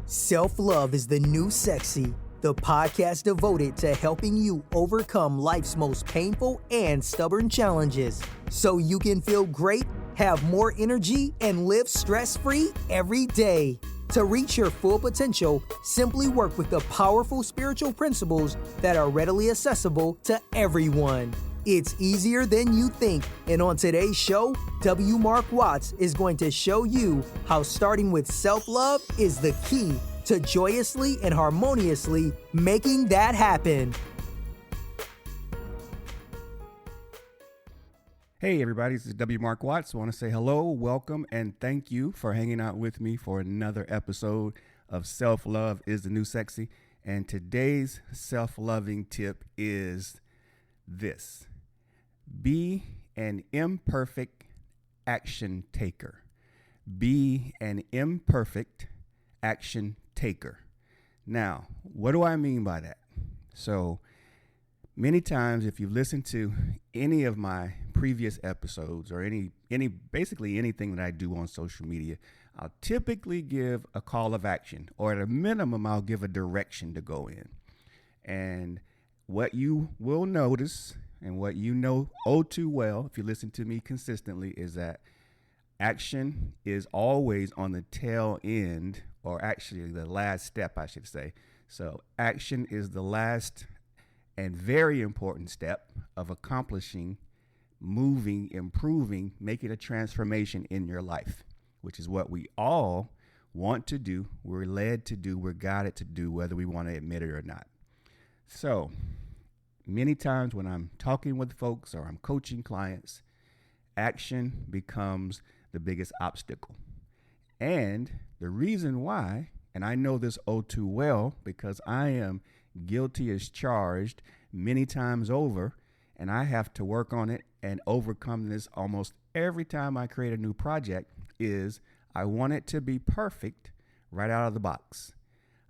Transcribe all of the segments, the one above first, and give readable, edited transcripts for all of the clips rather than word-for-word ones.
Self-love is the new sexy, the podcast devoted to helping you overcome life's most painful and stubborn challenges so you can feel great, have more energy, and live stress-free every day. To reach your full potential, simply work with the powerful spiritual principles that are readily accessible to everyone. It's easier than you think, and on today's show, W. Mark Watts is going to show you how starting with self-love is the key to joyously and harmoniously making that happen. Hey everybody, this is W. Mark Watts. I want to say hello, welcome, and thank you for hanging out with me for another episode of Self-Love is the New Sexy. And today's self-loving tip is this: be an imperfect action taker. Be an imperfect action taker. Now, what do I mean by that? So, many times, if you've listened to any of my previous episodes or basically anything that I do on social media, I'll typically give a call of action, or at a minimum, I'll give a direction to go in. And what you will notice, and what you know oh too well if you listen to me consistently, is that action is always on the tail end, or actually the last step, I should say. So action is the last and very important step of accomplishing, moving, improving, making a transformation in your life, which is what we all want to do. We're led to do, we're guided to do, whether we want to admit it or not. So many times when I'm talking with folks or I'm coaching clients, action becomes the biggest obstacle. And the reason why, and I know this oh too well because I am guilty as charged many times over, and I have to work on it and overcome this almost every time I create a new project, is I want it to be perfect right out of the box.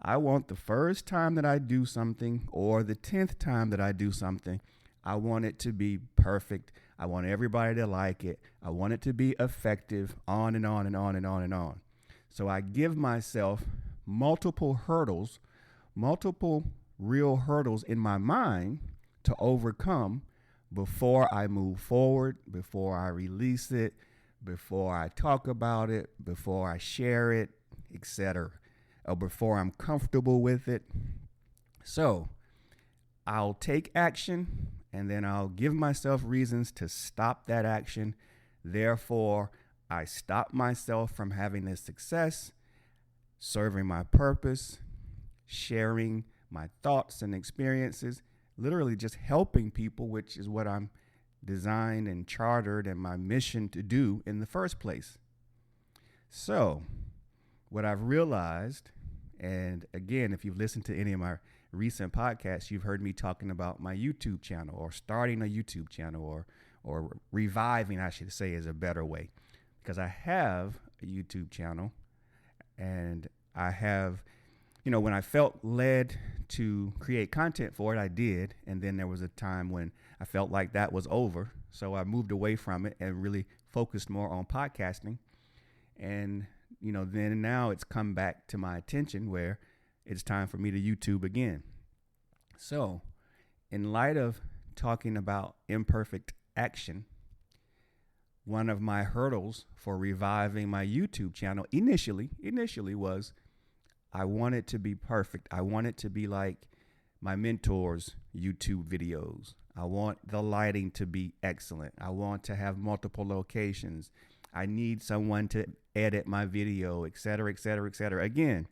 I want the first time that I do something, or the 10th time that I do something, I want it to be perfect. I want everybody to like it. I want it to be effective, on and on and on and on and on. So I give myself multiple hurdles, multiple real hurdles in my mind to overcome before I move forward, before I release it, before I talk about it, before I share it, etc., or before I'm comfortable with it. So I'll take action, and then I'll give myself reasons to stop that action. Therefore, I stop myself from having this success, serving my purpose, sharing my thoughts and experiences, literally just helping people, which is what I'm designed and chartered and my mission to do in the first place. So what I've realized, and again, if you've listened to any of my recent podcasts, you've heard me talking about my YouTube channel, or starting a YouTube channel, or reviving, I should say, is a better way, because I have a YouTube channel, and I have, when I felt led to create content for it, I did. And then there was a time when I felt like that was over. So I moved away from it and really focused more on podcasting. And, then now it's come back to my attention where it's time for me to YouTube again. So in light of talking about imperfect action, one of my hurdles for reviving my YouTube channel initially was I want it to be perfect. I want it to be like my mentor's YouTube videos. I want the lighting to be excellent. I want to have multiple locations. I need someone to edit my video, et cetera, et cetera, et cetera. Again,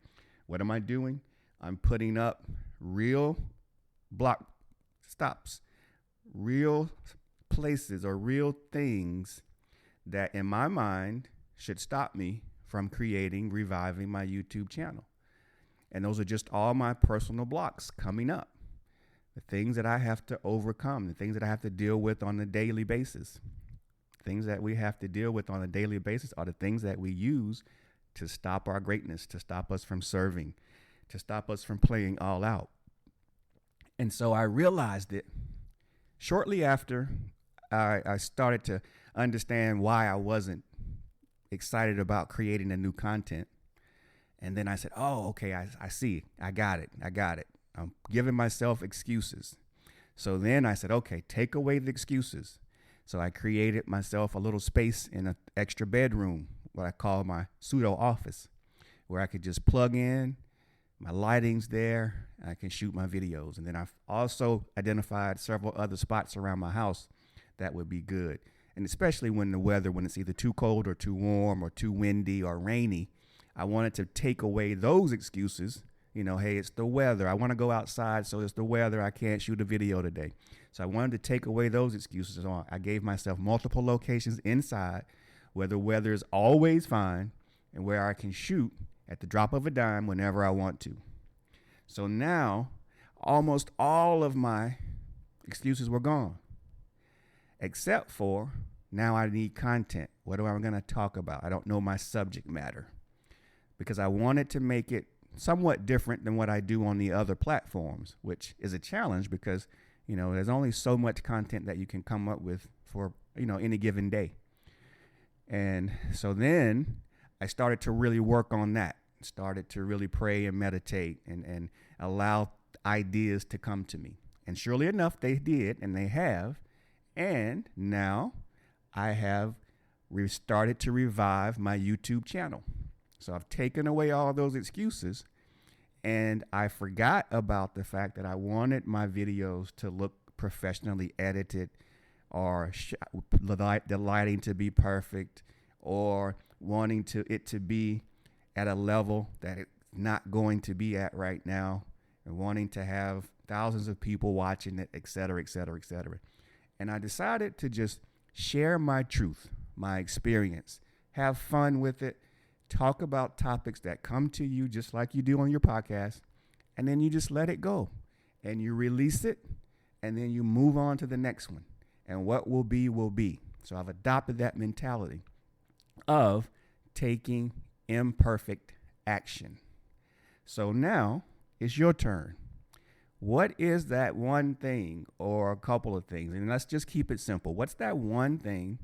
what am I doing? I'm putting up real block stops, real places or real things that in my mind should stop me from reviving my YouTube channel. And those are just all my personal blocks coming up, the things that I have to overcome, the things that I have to deal with on a daily basis. Things that we have to deal with on a daily basis are the things that we use to stop our greatness, to stop us from serving, to stop us from playing all out. And so I realized it shortly after I started to understand why I wasn't excited about creating a new content. And then I said, oh, okay, I see. I got it. I'm giving myself excuses. So then I said, okay, take away the excuses. So I created myself a little space in an extra bedroom, what I call my pseudo office, where I could just plug in, my lighting's there, and I can shoot my videos. And then I've also identified several other spots around my house that would be good. And especially when it's either too cold or too warm or too windy or rainy, I wanted to take away those excuses. Hey, it's the weather. I want to go outside, so it's the weather. I can't shoot a video today. So I wanted to take away those excuses. So I gave myself multiple locations inside where the weather is always fine and where I can shoot at the drop of a dime whenever I want to. So now almost all of my excuses were gone, except for now I need content. What am I going to talk about? I don't know my subject matter because I wanted to make it somewhat different than what I do on the other platforms, which is a challenge because, there's only so much content that you can come up with for, any given day. And so then I started to really work on that, started to really pray and meditate and allow ideas to come to me. And surely enough, they did, and they have. And now I have started to revive my YouTube channel. So I've taken away all those excuses, and I forgot about the fact that I wanted my videos to look professionally edited or the lighting to be perfect or wanting it to be at a level that it's not going to be at right now and wanting to have thousands of people watching it, et cetera, et cetera, et cetera. And I decided to just share my truth, my experience, have fun with it, talk about topics that come to you just like you do on your podcast, and then you just let it go and you release it and then you move on to the next one. And what will be, will be. So I've adopted that mentality of taking imperfect action. So now it's your turn. What is that one thing or a couple of things? And let's just keep it simple. What's that one thing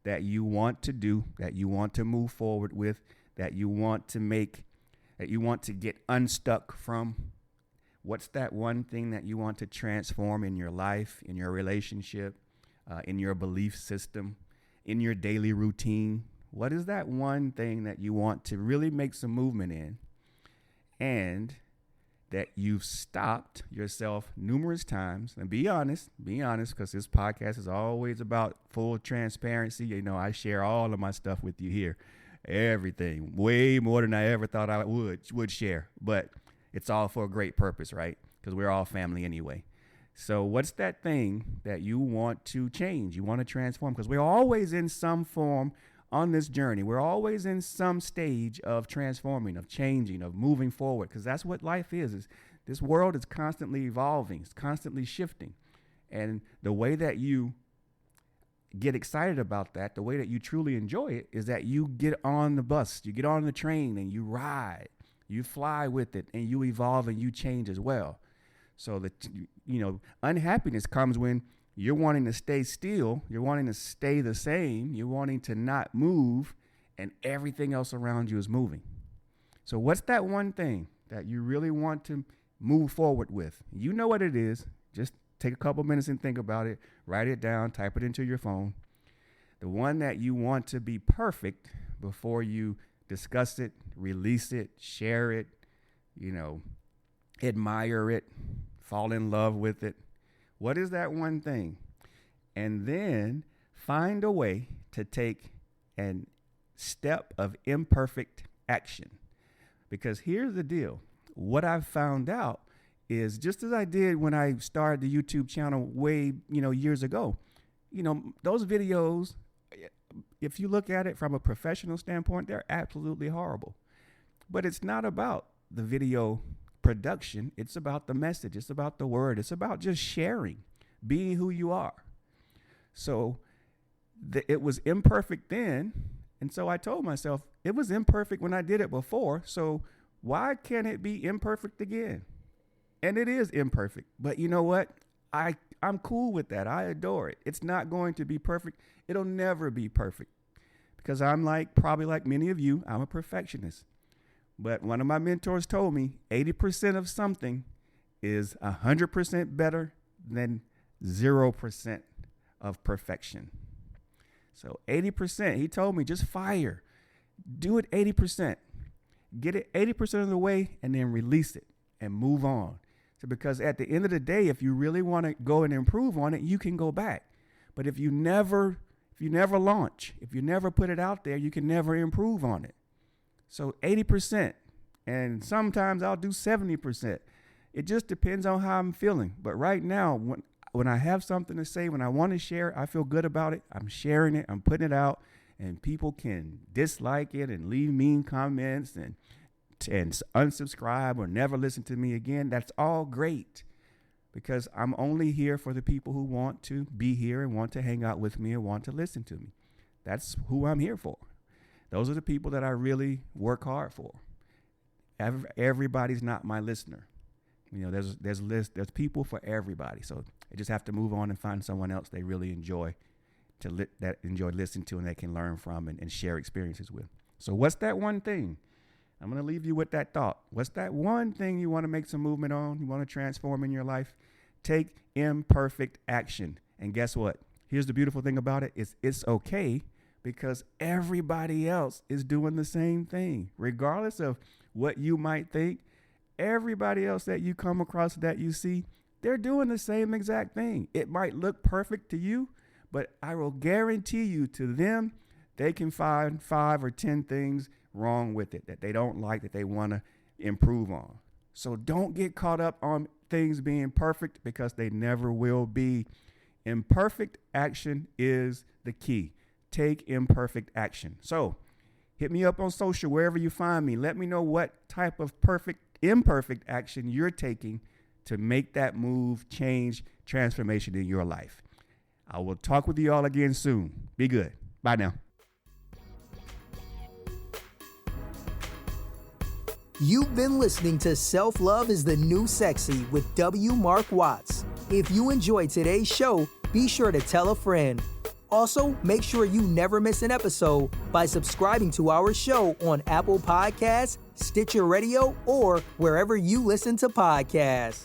that you want to do, that you want to move forward with, that you want to make, that you want to get unstuck from? What's that one thing that you want to transform in your life, in your relationship, in your belief system, in your daily routine? What is that one thing that you want to really make some movement in, and that you've stopped yourself numerous times? And be honest, because this podcast is always about full transparency. I share all of my stuff with you here. Everything, way more than I ever thought I would share. But it's all for a great purpose, right? Because we're all family anyway. So what's that thing that you want to change? You want to transform? Because we're always in some form on this journey. We're always in some stage of transforming, of changing, of moving forward, because that's what life is. This world is constantly evolving. It's constantly shifting. And the way that you get excited about that, the way that you truly enjoy it, is that you get on the bus, you get on the train, and you ride, you fly with it, and you evolve and you change as well. So unhappiness comes when you're wanting to stay still, you're wanting to stay the same, you're wanting to not move, and everything else around you is moving. So what's that one thing that you really want to move forward with? You know what it is. Just take a couple minutes and think about it, write it down, type it into your phone. The one that you want to be perfect before you discuss it, release it, share it, admire it, fall in love with it. What is that one thing? And then find a way to take a step of imperfect action. Because here's the deal. What I've found out is, just as I did when I started the YouTube channel way, years ago, those videos, if you look at it from a professional standpoint, they're absolutely horrible. But it's not about the video production. It's about the message. It's about the word. It's about just sharing, being who you are. So it was imperfect then. And so I told myself it was imperfect when I did it before. So why can't it be imperfect again? And it is imperfect. But you know what? I'm cool with that. I adore it. It's not going to be perfect. It'll never be perfect, because I'm probably like many of you, I'm a perfectionist. But one of my mentors told me 80% of something is 100% better than 0% of perfection. So 80%, he told me, just fire. Do it 80%. Get it 80% of the way and then release it and move on. So because at the end of the day, if you really want to go and improve on it, you can go back. But if you never launch, if you never put it out there, you can never improve on it. So 80%, and sometimes I'll do 70%. It just depends on how I'm feeling. But right now, when I have something to say, when I want to share, I feel good about it. I'm sharing it. I'm putting it out, and people can dislike it and leave mean comments and unsubscribe or never listen to me again. That's all great, because I'm only here for the people who want to be here and want to hang out with me and want to listen to me. That's who I'm here for. Those are the people that I really work hard for. Everybody's not my listener. There's people for everybody. So they just have to move on and find someone else they really enjoy listening to and they can learn from and share experiences with. So what's that one thing? I'm going to leave you with that thought. What's that one thing you want to make some movement on? You want to transform in your life? Take imperfect action. And guess what? Here's the beautiful thing about it. It's okay, because everybody else is doing the same thing. Regardless of what you might think, everybody else that you come across, that you see, they're doing the same exact thing. It might look perfect to you, but I will guarantee you, to them, they can find 5 or 10 things wrong with it that they don't like, that they want to improve on. So don't get caught up on things being perfect, because they never will be. Imperfect action is the key. Take imperfect action. So hit me up on social, wherever you find me. Let me know what type of imperfect action you're taking to make that move, change, transformation in your life. I will talk with you all again soon. Be good. Bye now. You've been listening to Self-Love is the New Sexy with W. Mark Watts. If you enjoyed today's show, be sure to tell a friend. Also, make sure you never miss an episode by subscribing to our show on Apple Podcasts, Stitcher Radio, or wherever you listen to podcasts.